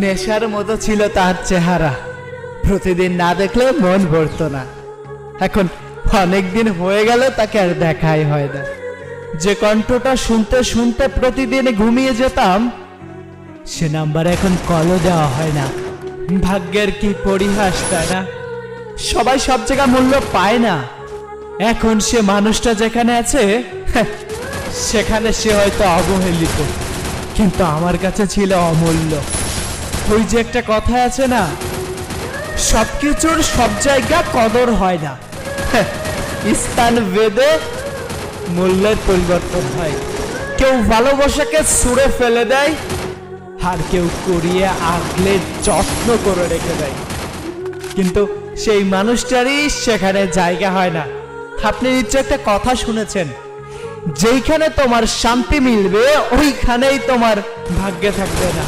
নেশার মতো ছিল তার চেহারা, প্রতিদিন না দেখলে মন ভরতো না। এখন অনেকদিন হয়ে গেল তাকে আর দেখাই হয় না। যে কণ্ঠটা শুনতে শুনতে প্রতিদিন ঘুমিয়ে যেতাম, সে নাম্বার এখন কলও দেওয়া হয় না। ভাগ্যের কি পরিহাস, তাই না? সবাই সব জায়গা মূল্য পায় না। এখন সে মানুষটা যেখানে আছে সেখানে সে হয়তো অবহেলিত, কিন্তু আমার কাছে ছিল অমূল্য। ওই যে একটা কথা আছে না, সবকিছুর সব জায়গা কদর হয় না, স্থান ভেদে মূল্যের পরিবর্তন হয়। কেউ ভালোবাসাকে ছুঁড়ে ফেলে দেয়, আর কেউ করিয়ে আগলে যত্ন করে রেখে দেয়, কিন্তু সেই মানুষটারই সেখানে জায়গা হয় না। আপনি নিশ্চয় একটা কথা শুনেছেন, যেইখানে তোমার শান্তি মিলবে ওইখানেই তোমার ভাগ্যে থাকবে না।